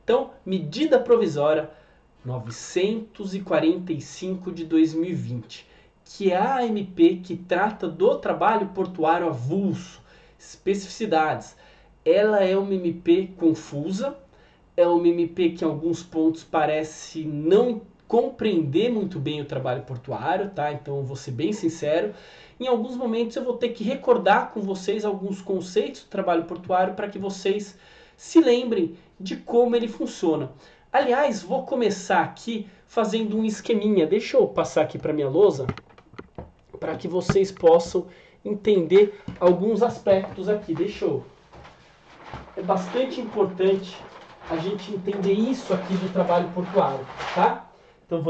Então, medida provisória 945 de 2020, que é a AMP que trata do trabalho portuário avulso, especificidades. Ela é uma MP confusa, é uma MP que em alguns pontos parece não compreender muito bem o trabalho portuário, tá? Então eu vou ser bem sincero. Em alguns momentos eu vou ter que recordar com vocês alguns conceitos do trabalho portuário para que vocês se lembrem de como ele funciona. Aliás, vou começar aqui fazendo um esqueminha. Deixa eu passar aqui para minha lousa para que vocês possam entender alguns aspectos aqui. É bastante importante a gente entender isso aqui do trabalho portuário, tá? Então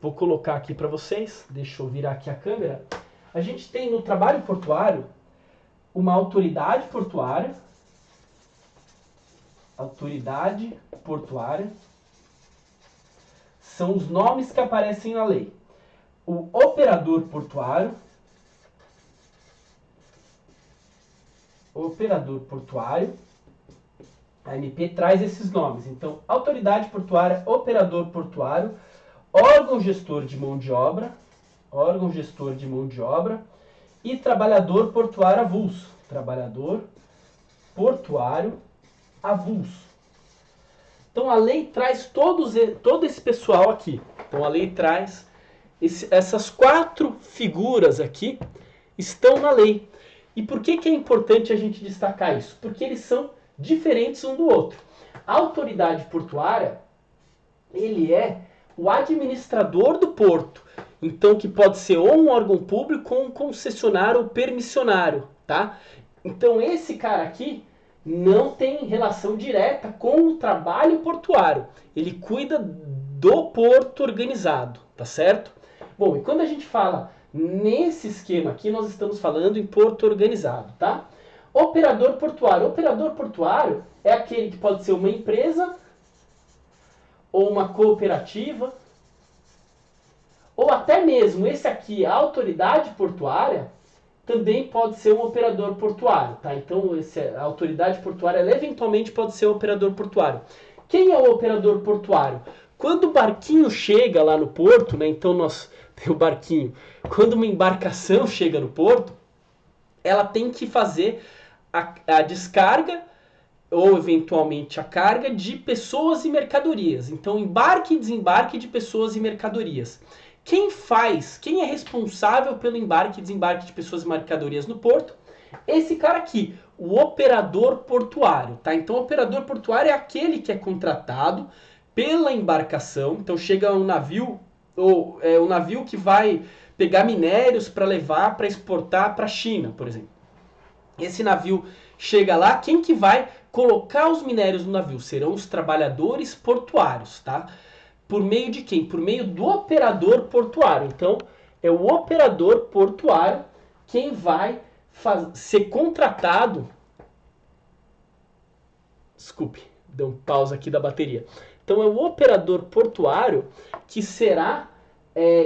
vou colocar aqui para vocês. Deixa eu virar aqui a câmera. A gente tem no trabalho portuário uma autoridade portuária. Autoridade portuária são os nomes que aparecem na lei. O operador portuário. Operador portuário. A MP traz esses nomes. Então, autoridade portuária, operador portuário, órgão gestor de mão de obra, e trabalhador portuário avulso. Trabalhador portuário avulso. Então a lei traz todo esse pessoal aqui. Então a lei traz essas 4 figuras aqui estão na lei. E por que é importante a gente destacar isso? Porque eles são diferentes um do outro. A autoridade portuária, ele é o administrador do porto. Então, que pode ser ou um órgão público ou um concessionário ou permissionário, tá? Então, esse cara aqui não tem relação direta com o trabalho portuário. Ele cuida do porto organizado, tá certo? Bom, e quando a gente fala nesse esquema aqui, nós estamos falando em porto organizado, tá? Operador portuário. Operador portuário é aquele que pode ser uma empresa ou uma cooperativa, ou até mesmo esse aqui, a autoridade portuária, também pode ser um operador portuário, tá? Então, a autoridade portuária, ela eventualmente pode ser um operador portuário. Quem é o operador portuário? Quando o barquinho chega lá no porto, né? Então, tem o barquinho. Quando uma embarcação chega no porto, ela tem que fazer a descarga ou eventualmente a carga de pessoas e mercadorias. Então, embarque e desembarque de pessoas e mercadorias. Quem é responsável pelo embarque e desembarque de pessoas e mercadorias no porto? Esse cara aqui, o operador portuário, tá? Então, o operador portuário é aquele que é contratado pela embarcação. Então, chega um navio, ou é um navio que vai pegar minérios para levar, para exportar para a China, por exemplo. Esse navio chega lá, quem que vai colocar os minérios no navio? Serão os trabalhadores portuários, tá? Por meio de quem? Por meio do operador portuário. Então, é o operador portuário quem vai ser contratado. Desculpe, deu um pausa aqui da bateria. Então, é o operador portuário que será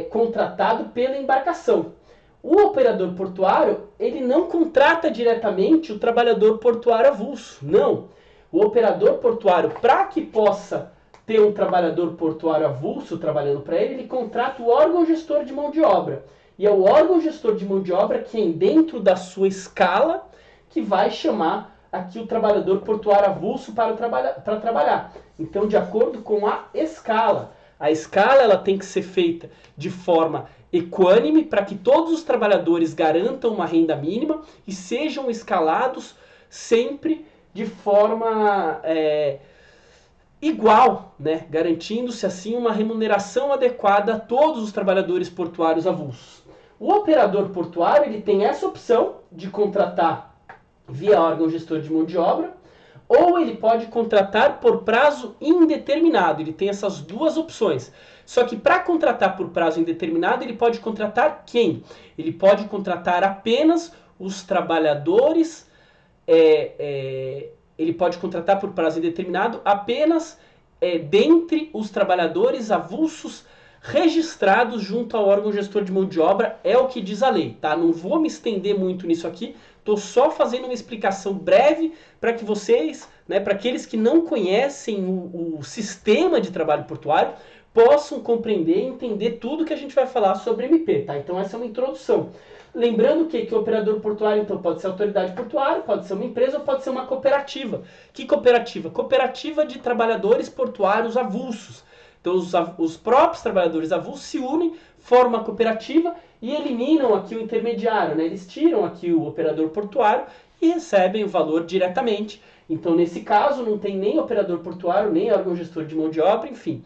contratado pela embarcação. O operador portuário, ele não contrata diretamente o trabalhador portuário avulso. Não. O operador portuário, para que possa ter um trabalhador portuário avulso trabalhando para ele, ele contrata o órgão gestor de mão de obra. E é o órgão gestor de mão de obra quem, dentro da sua escala, que vai chamar aqui o trabalhador portuário avulso para trabalhar. Então, de acordo com a escala ela tem que ser feita de forma equânime para que todos os trabalhadores garantam uma renda mínima e sejam escalados sempre de forma igual, né? Garantindo-se assim uma remuneração adequada a todos os trabalhadores portuários avulsos. O operador portuário ele tem essa opção de contratar via órgão gestor de mão de obra, ou ele pode contratar por prazo indeterminado. Ele tem essas duas opções. Só que para contratar por prazo indeterminado, ele pode contratar quem? Ele pode contratar apenas os trabalhadores, ele pode contratar por prazo indeterminado apenas dentre os trabalhadores avulsos registrados junto ao órgão gestor de mão de obra, é o que diz a lei, tá? Não vou me estender muito nisso aqui, Estou só fazendo uma explicação breve para que vocês, né, para aqueles que não conhecem o sistema de trabalho portuário, possam compreender e entender tudo que a gente vai falar sobre MP, tá? Então essa é uma introdução. Lembrando que o operador portuário, então, pode ser autoridade portuária, pode ser uma empresa ou pode ser uma cooperativa. Que cooperativa? Cooperativa de trabalhadores portuários avulsos. Então os próprios trabalhadores avulsos se unem, formam uma cooperativa e eliminam aqui o intermediário, né? Eles tiram aqui o operador portuário e recebem o valor diretamente. Então, nesse caso, não tem nem operador portuário, nem órgão gestor de mão de obra, enfim.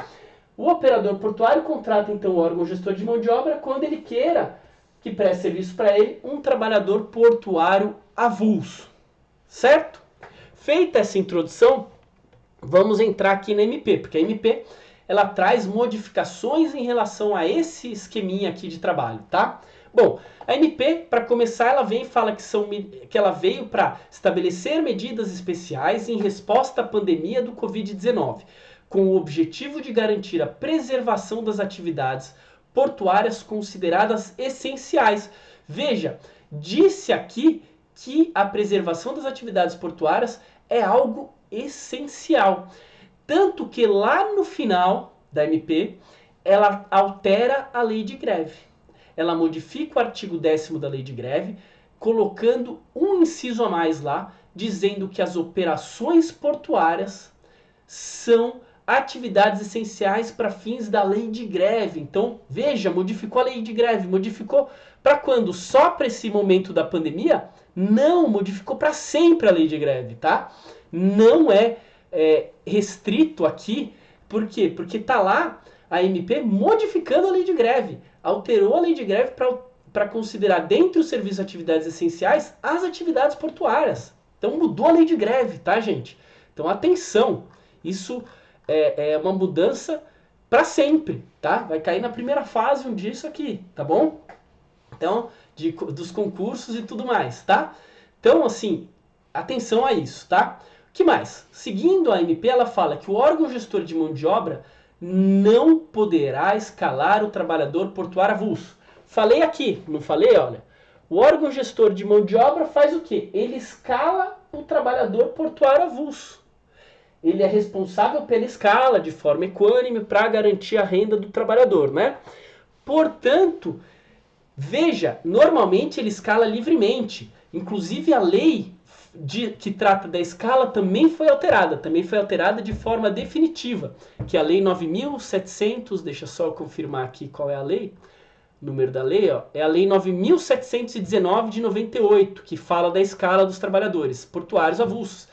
O operador portuário contrata, então, o órgão gestor de mão de obra quando ele queira que preste serviço para ele um trabalhador portuário avulso. Certo? Feita essa introdução, vamos entrar aqui na MP, porque a MP ela traz modificações em relação a esse esqueminha aqui de trabalho, tá? Bom, a MP, para começar, ela vem e fala que ela veio para estabelecer medidas especiais em resposta à pandemia do Covid-19, com o objetivo de garantir a preservação das atividades portuárias consideradas essenciais. Veja, disse aqui que a preservação das atividades portuárias é algo essencial. Tanto que lá no final da MP, ela altera a lei de greve. Ela modifica o artigo 10º da lei de greve, colocando um inciso a mais lá, dizendo que as operações portuárias são atividades essenciais para fins da lei de greve. Então, veja, modificou a lei de greve. Modificou para quando? Só para esse momento da pandemia? Não, modificou para sempre a lei de greve, tá? Não é restrito aqui. Por quê? Porque está lá a MP modificando a lei de greve. Alterou a lei de greve para considerar dentre os serviços e atividades essenciais as atividades portuárias. Então mudou a lei de greve, tá, gente? Então atenção, isso é uma mudança para sempre, tá? Vai cair na primeira fase um dia isso aqui, tá bom? Então, dos concursos e tudo mais, tá? Então, assim, atenção a isso, tá? O que mais? Seguindo a MP, ela fala que o órgão gestor de mão de obra não poderá escalar o trabalhador portuário avulso. Falei aqui, não falei? Olha, o órgão gestor de mão de obra faz o quê? Ele escala o trabalhador portuário avulso. Ele é responsável pela escala de forma equânime para garantir a renda do trabalhador, né? Portanto, veja, normalmente ele escala livremente. Inclusive a lei que trata da escala também foi alterada de forma definitiva, que é a lei 9.700, deixa só eu confirmar aqui qual é a lei, o número da lei, ó, é a lei 9.719 de 98, que fala da escala dos trabalhadores portuários avulsos.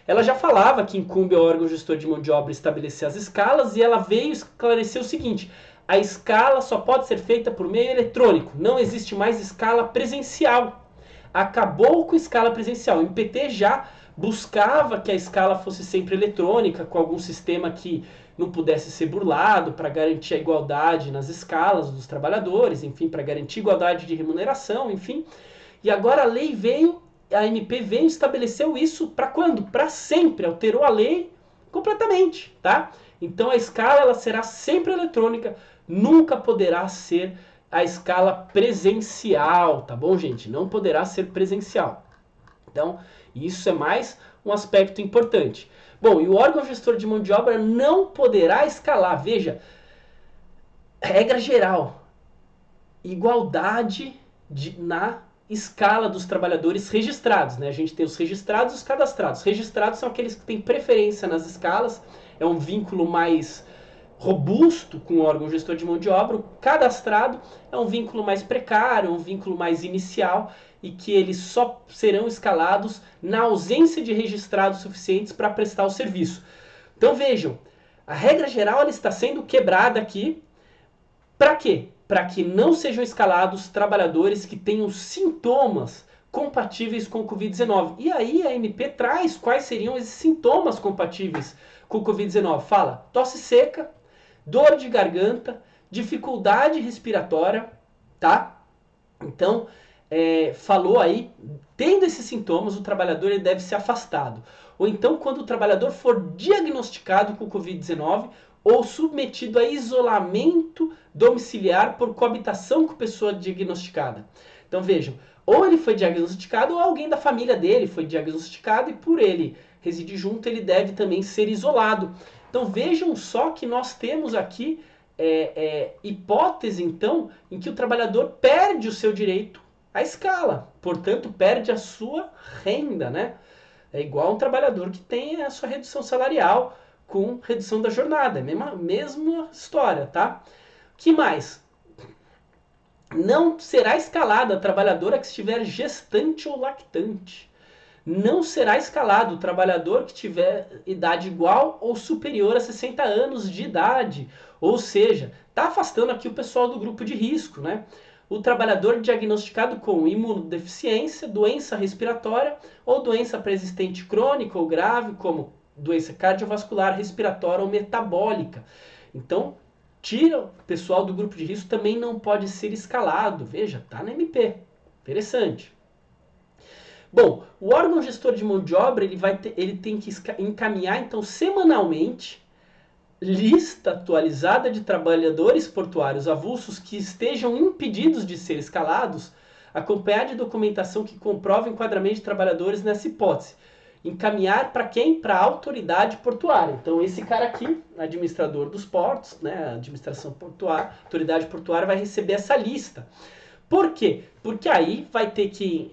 Ela já falava que incumbe ao órgão gestor de mão de obra estabelecer as escalas e ela veio esclarecer o seguinte: a escala só pode ser feita por meio eletrônico, não existe mais escala presencial. Acabou com a escala presencial. O MPT já buscava que a escala fosse sempre eletrônica, com algum sistema que não pudesse ser burlado, para garantir a igualdade nas escalas dos trabalhadores, enfim, para garantir igualdade de remuneração, enfim. E agora a lei veio, a MP veio e estabeleceu isso para quando? Para sempre, alterou a lei completamente, tá? Então a escala ela será sempre eletrônica, nunca poderá ser a escala presencial, tá bom, gente? Não poderá ser presencial. Então, isso é mais um aspecto importante. Bom, e o órgão gestor de mão de obra não poderá escalar. Veja, regra geral, igualdade na escala dos trabalhadores registrados, né? A gente tem os registrados e os cadastrados. Registrados são aqueles que têm preferência nas escalas, é um vínculo mais robusto com o órgão gestor de mão de obra. O cadastrado é um vínculo mais precário, um vínculo mais inicial e que eles só serão escalados na ausência de registrados suficientes para prestar o serviço. Então vejam, a regra geral ela está sendo quebrada aqui. Para quê? Para que não sejam escalados trabalhadores que tenham sintomas compatíveis com o Covid-19. E aí a MP traz quais seriam esses sintomas compatíveis com o Covid-19. Fala tosse seca, dor de garganta, dificuldade respiratória, tá? Então, falou aí, tendo esses sintomas, o trabalhador ele deve ser afastado. Ou então, quando o trabalhador for diagnosticado com Covid-19 ou submetido a isolamento domiciliar por coabitação com pessoa diagnosticada. Então vejam, ou ele foi diagnosticado ou alguém da família dele foi diagnosticado e por ele residir junto ele deve também ser isolado. Então vejam só que nós temos aqui hipótese então em que o trabalhador perde o seu direito à escala, portanto perde a sua renda, né? É igual um trabalhador que tem a sua redução salarial com redução da jornada, mesma história, tá? Que mais? Não será escalada a trabalhadora que estiver gestante ou lactante. Não será escalado o trabalhador que tiver idade igual ou superior a 60 anos de idade. Ou seja, está afastando aqui o pessoal do grupo de risco, né? O trabalhador diagnosticado com imunodeficiência, doença respiratória ou doença persistente crônica ou grave, como doença cardiovascular, respiratória ou metabólica. Então, tira o pessoal do grupo de risco, também não pode ser escalado. Veja, tá na MP. Interessante. Bom, o órgão gestor de mão de obra ele tem que encaminhar então semanalmente lista atualizada de trabalhadores portuários avulsos que estejam impedidos de ser escalados, acompanhada de documentação que comprove o enquadramento de trabalhadores nessa hipótese. Encaminhar para quem? Para a autoridade portuária. Então esse cara aqui, administrador dos portos, né, a administração portuária, autoridade portuária vai receber essa lista. Por quê? Porque aí vai ter que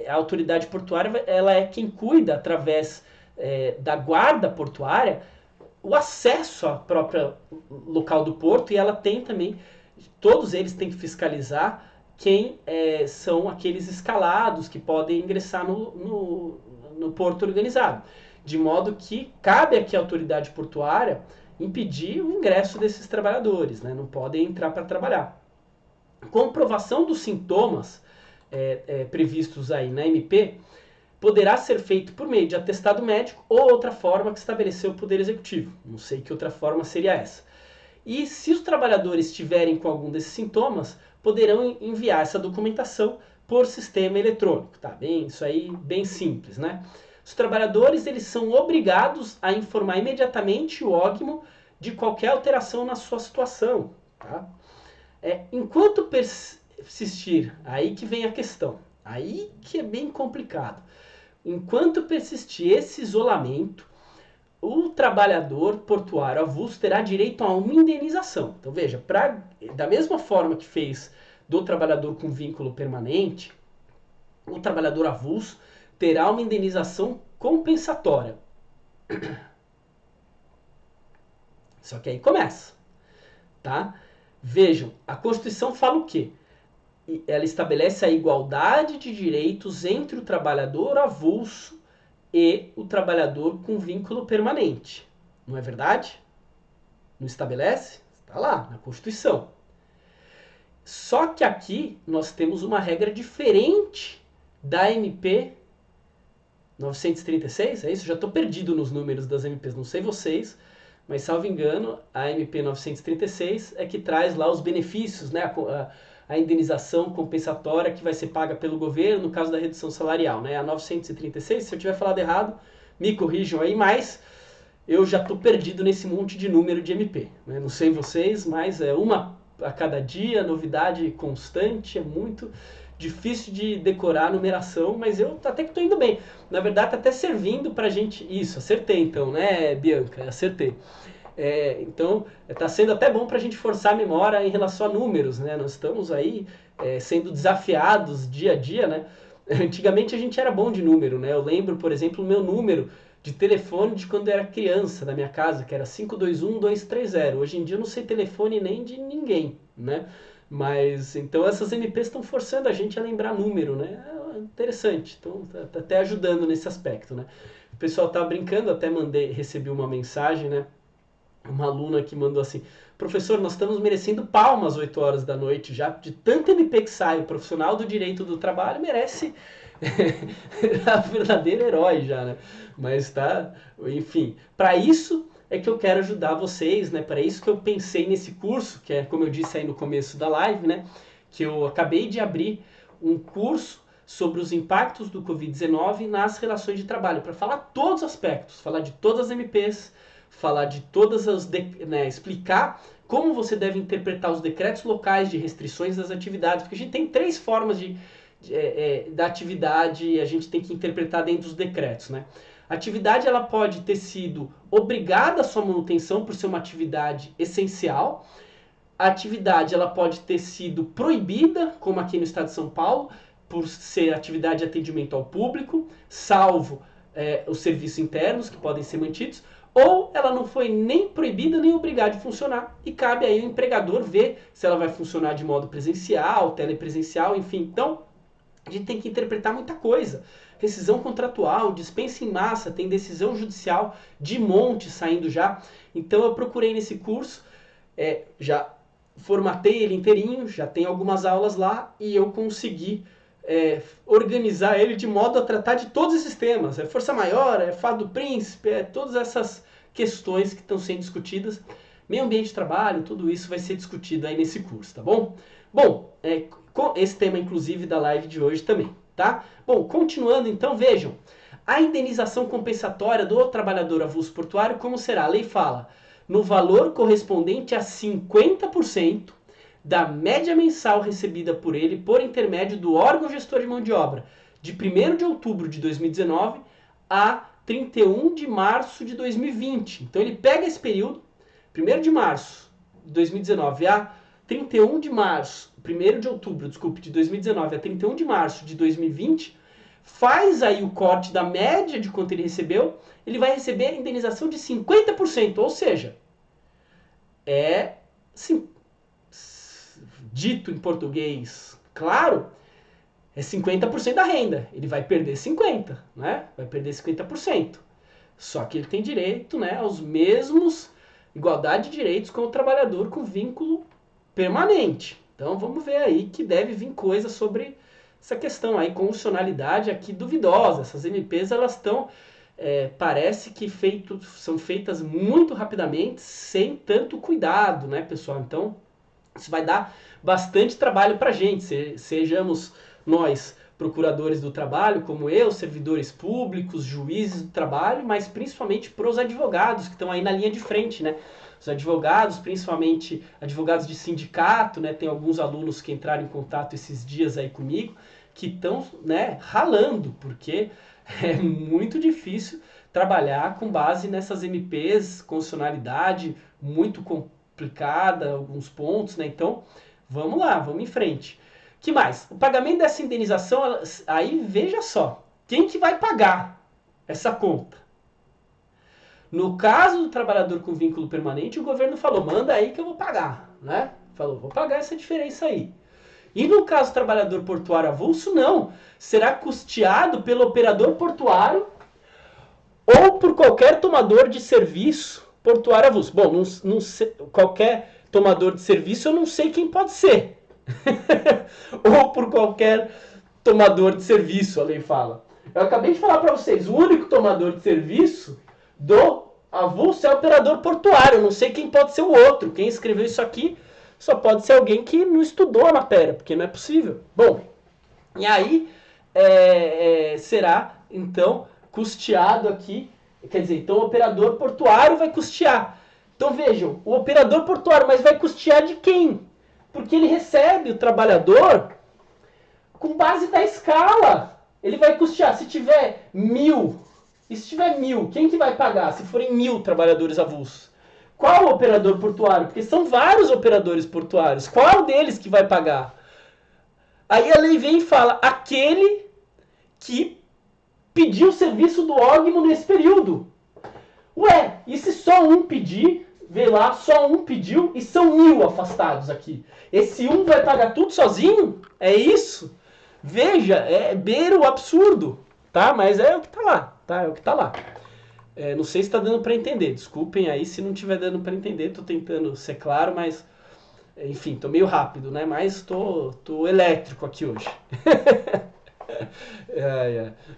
a autoridade portuária ela é quem cuida através da guarda portuária o acesso à própria local do porto e ela tem também, todos eles têm que fiscalizar quem são aqueles escalados que podem ingressar no porto organizado. De modo que cabe aqui à autoridade portuária impedir o ingresso desses trabalhadores, né? Não podem entrar para trabalhar. Comprovação dos sintomas previstos aí na MP poderá ser feito por meio de atestado médico ou outra forma que estabeleceu o Poder Executivo. Não sei que outra forma seria essa. E se os trabalhadores estiverem com algum desses sintomas, poderão enviar essa documentação por sistema eletrônico. Tá bem? Isso aí bem simples, né? Os trabalhadores eles são obrigados a informar imediatamente o OGMO de qualquer alteração na sua situação. Tá? Enquanto persistir, aí que vem a questão, aí que é bem complicado. Enquanto persistir esse isolamento, o trabalhador portuário avulso terá direito a uma indenização. Então veja, da mesma forma que fez do trabalhador com vínculo permanente, o trabalhador avulso terá uma indenização compensatória. Só que aí começa, tá? Vejam, a Constituição fala o quê? Ela estabelece a igualdade de direitos entre o trabalhador avulso e o trabalhador com vínculo permanente. Não é verdade? Não estabelece? Está lá, na Constituição. Só que aqui nós temos uma regra diferente da MP 936, é isso? Já estou perdido nos números das MPs, não sei vocês, mas salvo engano, a MP 936 é que traz lá os benefícios, né? A indenização compensatória que vai ser paga pelo governo no caso da redução salarial, né? A 936, se eu tiver falado errado, me corrijam aí, mas eu já estou perdido nesse monte de número de MP, né? Não sei vocês, mas é uma a cada dia, novidade constante, é muito difícil de decorar a numeração, mas eu até que estou indo bem. Na verdade, está até servindo para a gente... Isso, acertei então, né, Bianca? Acertei. Então, está sendo até bom para a gente forçar a memória em relação a números, né? Nós estamos aí sendo desafiados dia a dia, né? Antigamente a gente era bom de número, né? Eu lembro, por exemplo, o meu número de telefone de quando eu era criança na minha casa, que era 521230. Hoje em dia eu não sei telefone nem de ninguém, né? Mas, então essas MPs estão forçando a gente a lembrar número, né? É interessante, então tá até ajudando nesse aspecto, né? O pessoal tá brincando, até recebi uma mensagem, né? Uma aluna que mandou assim: professor, nós estamos merecendo palmas 8 horas da noite já, de tanto MP que sai, o profissional do direito do trabalho merece a verdadeiro herói já, né? Mas tá, enfim, para isso é que eu quero ajudar vocês, né? Para isso que eu pensei nesse curso, que é como eu disse aí no começo da live, né? Que eu acabei de abrir um curso sobre os impactos do Covid-19 nas relações de trabalho, para falar todos os aspectos, falar de todas as MPs, falar de todas as, né, explicar como você deve interpretar os decretos locais de restrições das atividades, porque a gente tem 3 formas da atividade, a gente tem que interpretar dentro dos decretos, né? A atividade ela pode ter sido obrigada à sua manutenção por ser uma atividade essencial. A atividade ela pode ter sido proibida, como aqui no estado de São Paulo, por ser atividade de atendimento ao público, salvo os serviços internos que podem ser mantidos, ou ela não foi nem proibida nem obrigada de funcionar, e cabe aí ao empregador ver se ela vai funcionar de modo presencial, telepresencial, enfim. Então, a gente tem que interpretar muita coisa. Rescisão contratual, dispensa em massa, tem decisão judicial de monte saindo já. Então eu procurei nesse curso, já formatei ele inteirinho, já tem algumas aulas lá e eu consegui organizar ele de modo a tratar de todos esses temas. É força maior, é fado do príncipe, todas essas questões que estão sendo discutidas. Meio ambiente de trabalho, tudo isso vai ser discutido aí nesse curso, tá bom? Bom, com esse tema inclusive da live de hoje também, tá? Bom, continuando então, vejam. A indenização compensatória do trabalhador avulso portuário, como será? A lei fala no valor correspondente a 50% da média mensal recebida por ele por intermédio do órgão gestor de mão de obra, de 1º de outubro de 2019 a 31 de março de 2020. Então ele pega esse período, 1º de março de 2019 a 31 de março, 1º de outubro, desculpe, de 2019 a 31 de março de 2020, faz aí o corte da média de quanto ele recebeu, ele vai receber a indenização de 50%, ou seja, sim, dito em português claro, é 50% da renda. Ele vai perder 50%, né? Vai perder 50%. Só que ele tem direito, né, aos mesmos, igualdade de direitos com o trabalhador com vínculo permanente. Então vamos ver aí que deve vir coisa sobre essa questão aí, constitucionalidade aqui duvidosa. Essas MPs, elas estão, parece que são feitas muito rapidamente, sem tanto cuidado, né, pessoal? Então isso vai dar bastante trabalho para a gente, sejamos nós procuradores do trabalho, como eu, servidores públicos, juízes do trabalho, mas principalmente para os advogados que estão aí na linha de frente, né? Os advogados, principalmente advogados de sindicato, né? Tem alguns alunos que entraram em contato esses dias aí comigo, que estão, né, ralando, porque é muito difícil trabalhar com base nessas MPs, constitucionalidade muito complicada, alguns pontos, né? Então, vamos lá, vamos em frente. Que mais? O pagamento dessa indenização, aí veja só, quem que vai pagar essa conta? No caso do trabalhador com vínculo permanente, o governo falou, manda aí que eu vou pagar, né? Falou, vou pagar essa diferença aí. E no caso do trabalhador portuário avulso, não. Será custeado pelo operador portuário ou por qualquer tomador de serviço portuário avulso. Bom, não sei, qualquer tomador de serviço eu não sei quem pode ser. Ou por qualquer tomador de serviço, a lei fala. Eu acabei de falar para vocês, o único tomador de serviço do avulso é o operador portuário. Eu não sei quem pode ser o outro. Quem escreveu isso aqui só pode ser alguém que não estudou a matéria, porque não é possível. Bom, e aí será, então, custeado aqui. Quer dizer, então o operador portuário vai custear. Então vejam, o operador portuário, mas vai custear de quem? Porque ele recebe o trabalhador com base na escala. Ele vai custear, se tiver 1.000, e se tiver 1.000, quem que vai pagar? Se forem 1.000 trabalhadores avulsos. Qual o operador portuário? Porque são vários operadores portuários. Qual deles que vai pagar? Aí a lei vem e fala, aquele que pediu o serviço do órgão nesse período. Ué, e se só um pedir, vê lá, só um pediu e são 1.000 afastados aqui. Esse um vai pagar tudo sozinho? É isso? Veja, beira o absurdo, tá? Mas é o que tá lá, tá? É o que tá lá. Não sei se tá dando para entender, desculpem aí se não tiver dando para entender, tô tentando ser claro, mas enfim, tô meio rápido, né? Mas tô elétrico aqui hoje.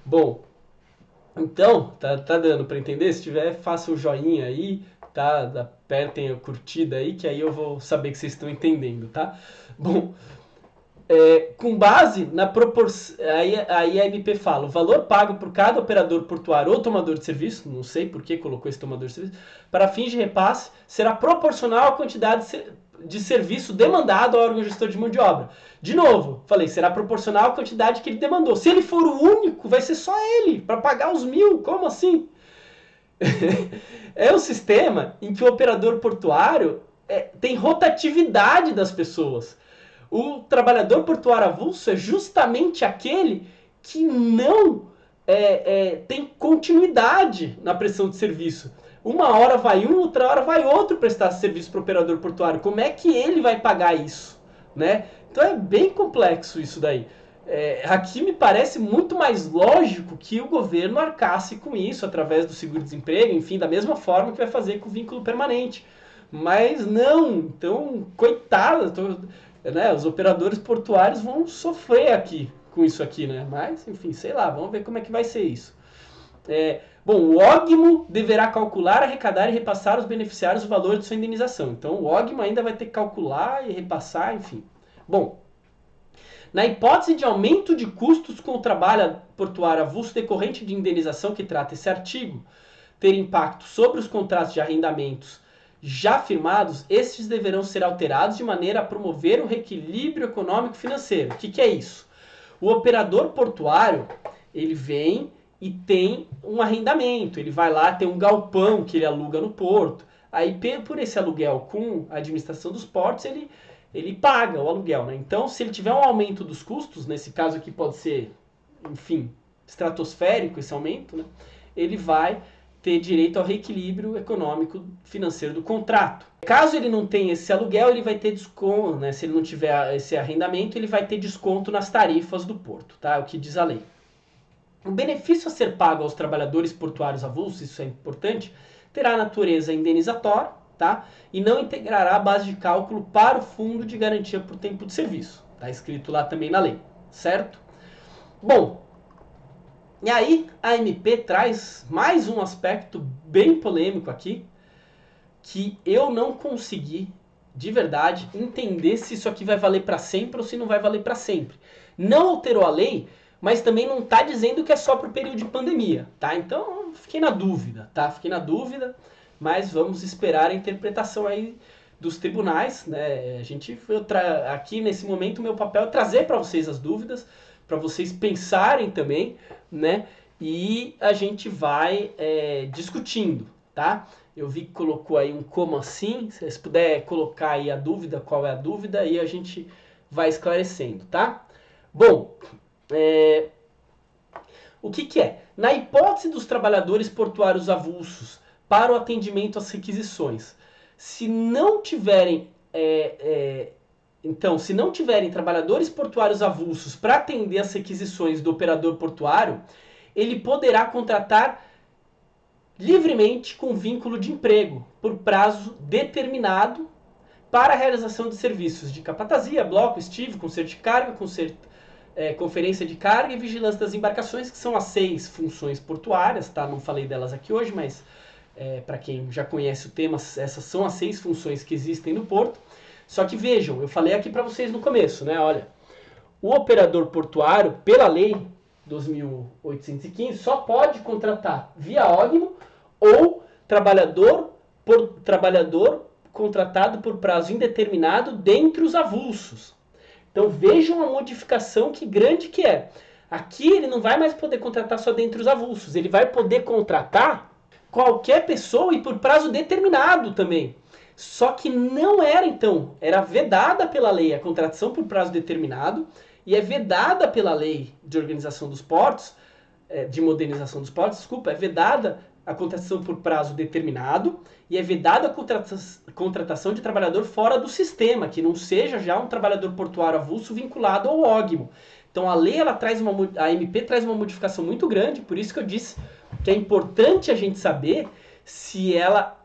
Bom, então, tá dando para entender? Se tiver, faça o joinha aí, tá? Apertem a curtida aí, que aí eu vou saber que vocês estão entendendo, tá? Bom, Com base na proporção, aí a MP fala, o valor pago por cada operador portuário ou tomador de serviço, não sei por que colocou esse tomador de serviço, para fins de repasse, será proporcional à quantidade de serviço demandado ao órgão gestor de mão de obra. De novo, falei, será proporcional à quantidade que ele demandou. Se ele for o único, vai ser só ele, para pagar os 1.000, como assim? É um sistema em que o operador portuário tem rotatividade das pessoas. O trabalhador portuário avulso é justamente aquele que não tem continuidade na prestação de serviço. Uma hora vai um, outra hora vai outro prestar serviço para o operador portuário. Como é que ele vai pagar isso? Né? Então é bem complexo isso daí. Aqui me parece muito mais lógico que o governo arcasse com isso através do seguro-desemprego, enfim, da mesma forma que vai fazer com o vínculo permanente. Mas não, então, coitado, né, os operadores portuários vão sofrer aqui com isso aqui, né? Mas, enfim, sei lá, vamos ver como é que vai ser isso. Bom, o OGMO deverá calcular, arrecadar e repassar aos beneficiários o valor de sua indenização. Então, o OGMO ainda vai ter que calcular e repassar, enfim. Bom, na hipótese de aumento de custos com o trabalho portuário avulso decorrente de indenização que trata esse artigo, ter impacto sobre os contratos de arrendamentos já firmados, estes deverão ser alterados de maneira a promover o reequilíbrio econômico-financeiro. O que é isso? O operador portuário, ele vem e tem um arrendamento, ele vai lá, tem um galpão que ele aluga no porto, aí por esse aluguel com a administração dos portos, ele paga o aluguel, né? Então, se ele tiver um aumento dos custos, nesse caso aqui pode ser, enfim, estratosférico esse aumento, né? Ele vai ter direito ao reequilíbrio econômico financeiro do contrato. Caso ele não tenha esse aluguel, ele vai ter desconto, né? Se ele não tiver esse arrendamento, ele vai ter desconto nas tarifas do porto, tá? É o que diz a lei. O benefício a ser pago aos trabalhadores portuários avulsos, isso é importante, terá natureza indenizatória, tá? E não integrará a base de cálculo para o fundo de garantia por tempo de serviço. Está escrito lá também na lei, certo? Bom, e aí a MP traz mais um aspecto bem polêmico aqui, que eu não consegui, de verdade, entender se isso aqui vai valer para sempre ou se não vai valer para sempre. Não alterou a lei, mas também não está dizendo que é só para o período de pandemia, tá? Então, fiquei na dúvida, tá? Fiquei na dúvida, mas vamos esperar a interpretação aí dos tribunais, né? Aqui nesse momento o meu papel é trazer para vocês as dúvidas, para vocês pensarem também, né? E a gente vai discutindo, tá? Eu vi que colocou aí um como assim, se vocês puderem colocar aí a dúvida, qual é a dúvida, aí a gente vai esclarecendo, tá? Bom, o que é? Na hipótese dos trabalhadores portuários avulsos para o atendimento às requisições, se não tiverem então, se não tiverem trabalhadores portuários avulsos para atender às requisições do operador portuário, ele poderá contratar livremente com vínculo de emprego por prazo determinado para a realização de serviços de capatazia, bloco, estivo, conserto de carga, conferência de carga e vigilância das embarcações, que são as 6 funções portuárias, tá? Não falei delas aqui hoje, mas para quem já conhece o tema, essas são as 6 funções que existem no porto. Só que vejam, eu falei aqui para vocês no começo, né? Olha, o operador portuário, pela lei 2.815, só pode contratar via OGMO ou trabalhador contratado por prazo indeterminado dentre os avulsos. Então vejam a modificação que grande que é. Aqui ele não vai mais poder contratar só dentre os avulsos, ele vai poder contratar qualquer pessoa e por prazo determinado também. Só que não era então, era vedada pela lei a contratação por prazo determinado e é vedada pela lei de organização dos portos, de modernização dos portos, desculpa, é vedada a contratação por prazo determinado e é vedada a contratação de trabalhador fora do sistema, que não seja já um trabalhador portuário avulso vinculado ao OGMO. Então a lei, a MP traz uma modificação muito grande, por isso que eu disse que é importante a gente saber se ela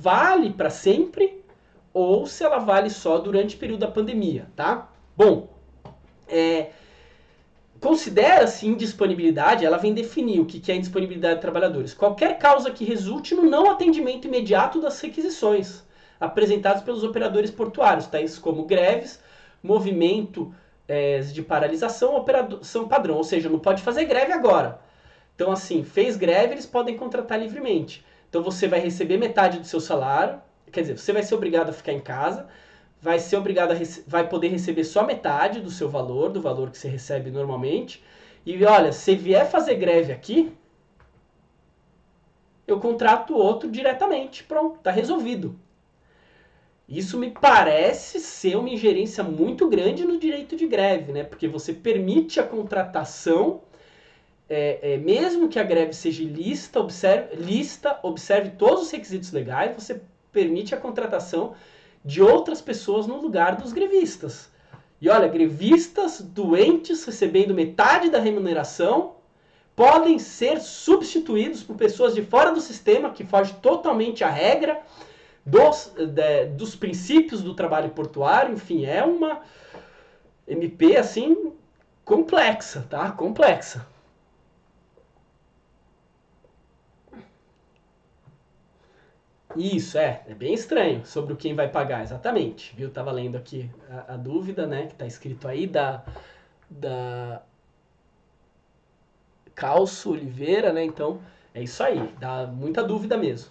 vale para sempre ou se ela vale só durante o período da pandemia, tá? Bom, considera-se indisponibilidade, ela vem definir o que é indisponibilidade de trabalhadores. Qualquer causa que resulte no não atendimento imediato das requisições apresentadas pelos operadores portuários, tais como greves, movimento de paralisação, operação padrão, ou seja, não pode fazer greve agora. Então, assim, fez greve, eles podem contratar livremente. Então, você vai receber metade do seu salário, quer dizer, você vai ser obrigado a ficar em casa, vai ser obrigado vai poder receber só metade do seu valor, do valor que você recebe normalmente. E olha, se vier fazer greve aqui, eu contrato outro diretamente. Pronto, tá resolvido. Isso me parece ser uma ingerência muito grande no direito de greve, né? Porque você permite a contratação, mesmo que a greve seja ilícita, observe todos os requisitos legais, você permite a contratação de outras pessoas no lugar dos grevistas. E olha, grevistas doentes recebendo metade da remuneração podem ser substituídos por pessoas de fora do sistema, que foge totalmente à regra dos princípios do trabalho portuário. Enfim, é uma MP assim complexa, tá? Complexa. Isso, é bem estranho sobre o quem vai pagar, exatamente. Viu? Tava lendo aqui a dúvida, né, que tá escrito aí da Calço Oliveira, né? Então, é isso aí, dá muita dúvida mesmo.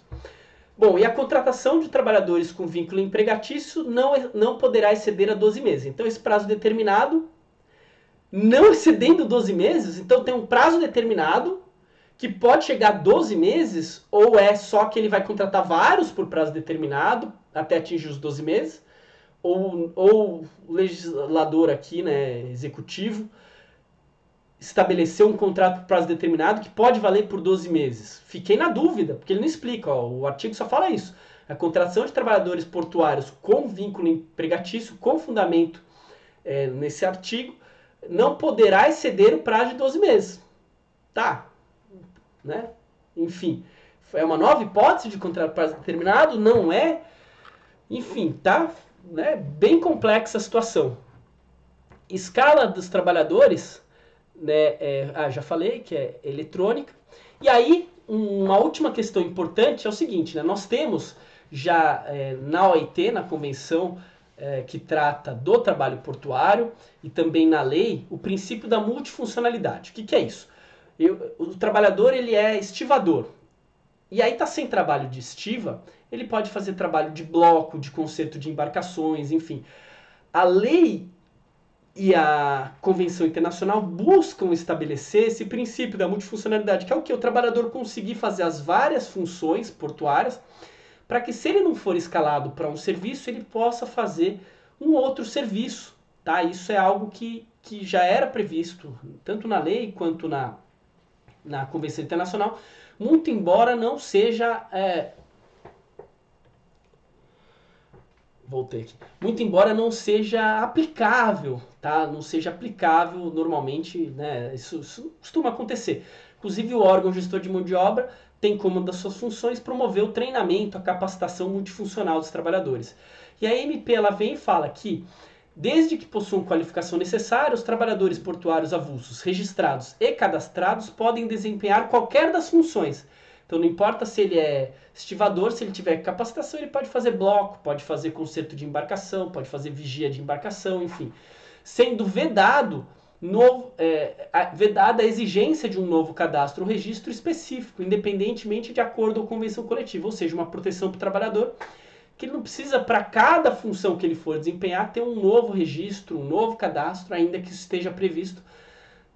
Bom, e a contratação de trabalhadores com vínculo empregatício não poderá exceder a 12 meses. Então, esse prazo determinado, não excedendo 12 meses, então tem um prazo determinado que pode chegar a 12 meses, ou é só que ele vai contratar vários por prazo determinado, até atingir os 12 meses, ou o legislador aqui, né, executivo, estabeleceu um contrato por prazo determinado que pode valer por 12 meses. Fiquei na dúvida, porque ele não explica, ó, o artigo só fala isso. A contratação de trabalhadores portuários com vínculo empregatício, com fundamento nesse artigo, não poderá exceder o prazo de 12 meses. Tá, né? Enfim, é uma nova hipótese de contrato por prazo determinado? Não é? Enfim, tá, né, bem complexa a situação. Escala dos trabalhadores, né, já falei que é eletrônica. E aí, uma última questão importante é o seguinte, né, nós temos já na OIT, na convenção que trata do trabalho portuário, e também na lei, o princípio da multifuncionalidade. O que é isso? O trabalhador ele é estivador, e aí tá sem trabalho de estiva, ele pode fazer trabalho de bloco, de conserto de embarcações, enfim. A lei e a Convenção Internacional buscam estabelecer esse princípio da multifuncionalidade, que é o que? O trabalhador conseguir fazer as várias funções portuárias, para que se ele não for escalado para um serviço, ele possa fazer um outro serviço. Tá? Isso é algo que já era previsto, tanto na lei quanto na Convenção Internacional, muito embora não seja... Voltei aqui. Muito embora não seja aplicável, tá? Não seja aplicável normalmente, né? Isso costuma acontecer. Inclusive o órgão gestor de mão de obra tem como uma das suas funções promover o treinamento, a capacitação multifuncional dos trabalhadores. E a MP ela vem e fala que, desde que possuam qualificação necessária, os trabalhadores portuários avulsos registrados e cadastrados podem desempenhar qualquer das funções. Então não importa se ele é estivador, se ele tiver capacitação, ele pode fazer bloco, pode fazer conserto de embarcação, pode fazer vigia de embarcação, enfim. Sendo vedada a exigência de um novo cadastro ou registro específico, independentemente de acordo ou convenção coletiva, ou seja, uma proteção para o trabalhador, que ele não precisa, para cada função que ele for desempenhar, ter um novo registro, um novo cadastro, ainda que isso esteja previsto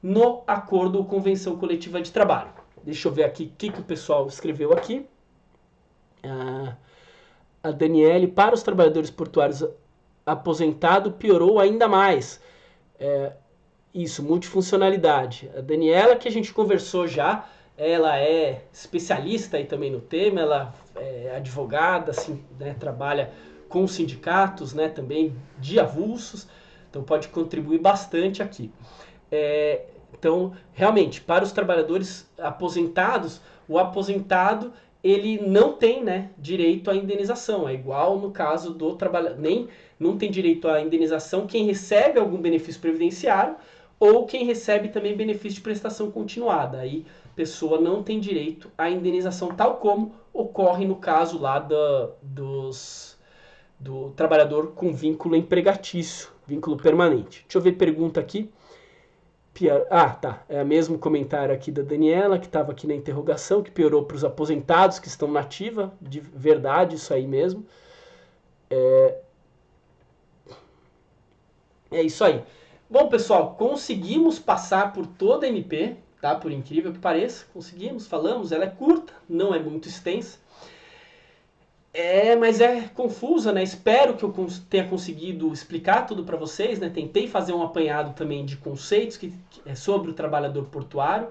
no acordo ou convenção coletiva de trabalho. Deixa eu ver aqui o que o pessoal escreveu aqui. A Daniele, para os trabalhadores portuários aposentado, piorou ainda mais. Isso, multifuncionalidade. A Daniela, que a gente conversou já, ela é especialista aí também no tema, ela é advogada, assim, né, trabalha com sindicatos, né, também de avulsos, então pode contribuir bastante aqui. Então, realmente, para os trabalhadores aposentados, o aposentado ele não tem, né, direito à indenização. É igual no caso do trabalhador, não tem direito à indenização quem recebe algum benefício previdenciário ou quem recebe também benefício de prestação continuada. Aí a pessoa não tem direito à indenização, tal como ocorre no caso lá do trabalhador com vínculo empregatício. vínculo permanente. Deixa eu ver pergunta aqui. Ah, tá. É o mesmo comentário aqui da Daniela, que estava aqui na interrogação, que piorou para os aposentados que estão na ativa. De verdade, isso aí mesmo. É isso aí. Bom, pessoal, conseguimos passar por toda a MP, tá? Por incrível que pareça. Conseguimos, falamos. Ela é curta, não é muito extensa. Mas é confusa, né? Espero que eu tenha conseguido explicar tudo para vocês, né? Tentei fazer um apanhado também de conceitos que é sobre o trabalhador portuário.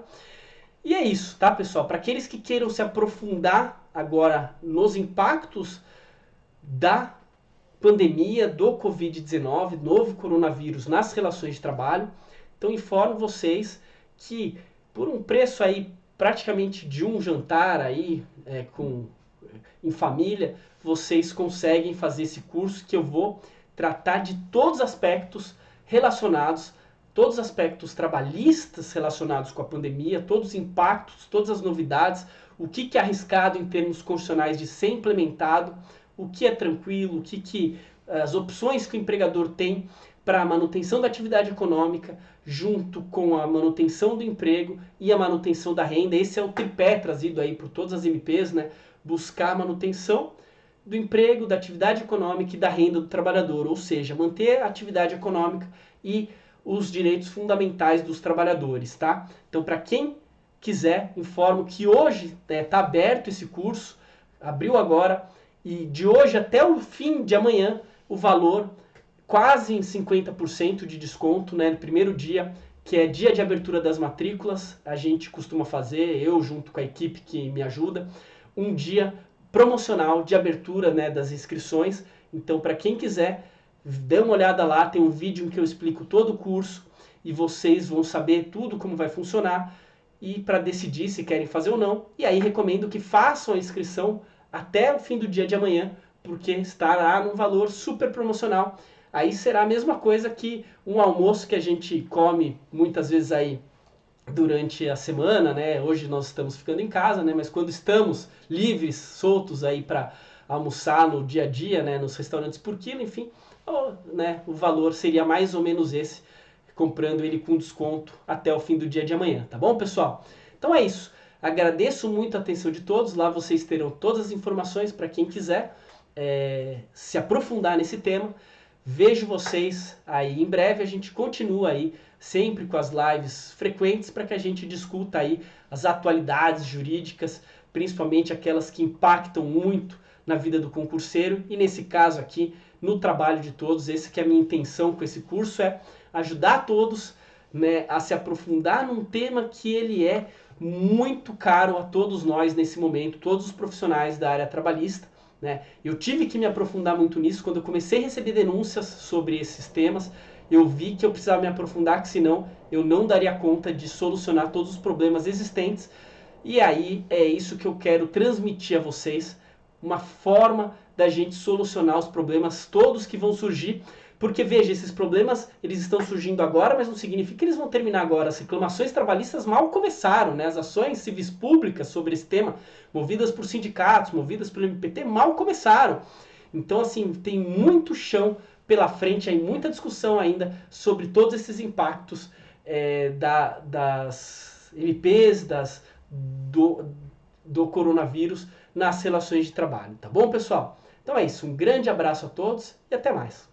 E é isso, tá, pessoal? Para aqueles que queiram se aprofundar agora nos impactos da pandemia do Covid-19, novo coronavírus nas relações de trabalho, então informo vocês que por um preço aí praticamente de um jantar aí em família, vocês conseguem fazer esse curso que eu vou tratar de todos os aspectos relacionados, todos os aspectos trabalhistas relacionados com a pandemia, todos os impactos, todas as novidades, o que é arriscado em termos constitucionais de ser implementado, o que é tranquilo, as opções que o empregador tem para a manutenção da atividade econômica, junto com a manutenção do emprego e a manutenção da renda. Esse é o tripé trazido aí por todas as MPs, né? Buscar a manutenção do emprego, da atividade econômica e da renda do trabalhador, ou seja, manter a atividade econômica e os direitos fundamentais dos trabalhadores, tá? Então, para quem quiser, informo que hoje está aberto esse curso, abriu agora, e de hoje até o fim de amanhã, o valor quase em 50% de desconto, né? No primeiro dia, que é dia de abertura das matrículas, a gente costuma fazer, eu junto com a equipe que me ajuda, um dia promocional de abertura, né, das inscrições. Então, para quem quiser, dê uma olhada lá, tem um vídeo em que eu explico todo o curso e vocês vão saber tudo como vai funcionar e para decidir se querem fazer ou não. E aí recomendo que façam a inscrição até o fim do dia de amanhã, porque estará num valor super promocional. Aí será a mesma coisa que um almoço que a gente come muitas vezes aí durante a semana, né? Hoje nós estamos ficando em casa, né? Mas quando estamos livres, soltos aí para almoçar no dia a dia, né? Nos restaurantes por quilo, enfim, né? O valor seria mais ou menos esse, comprando ele com desconto até o fim do dia de amanhã, tá bom, pessoal? Então é isso. Agradeço muito a atenção de todos. Lá vocês terão todas as informações para quem quiser se aprofundar nesse tema. Vejo vocês aí em breve. A gente continua aí sempre com as lives frequentes para que a gente discuta aí as atualidades jurídicas, principalmente aquelas que impactam muito na vida do concurseiro e nesse caso aqui no trabalho de todos. Essa que é a minha intenção com esse curso, é ajudar todos, né, a se aprofundar num tema que ele é muito caro a todos nós nesse momento, todos os profissionais da área trabalhista, né? Eu tive que me aprofundar muito nisso. Quando eu comecei a receber denúncias sobre esses temas, eu vi que eu precisava me aprofundar, que senão eu não daria conta de solucionar todos os problemas existentes. E aí é isso que eu quero transmitir a vocês, uma forma da gente solucionar os problemas todos que vão surgir. Porque, veja, esses problemas eles estão surgindo agora, mas não significa que eles vão terminar agora. As reclamações trabalhistas mal começaram, né? As ações civis públicas sobre esse tema, movidas por sindicatos, movidas pelo MPT, mal começaram. Então, assim, tem muito chão pela frente, aí muita discussão ainda sobre todos esses impactos das MPs, do coronavírus nas relações de trabalho. Tá bom, pessoal? Então é isso. Um grande abraço a todos e até mais.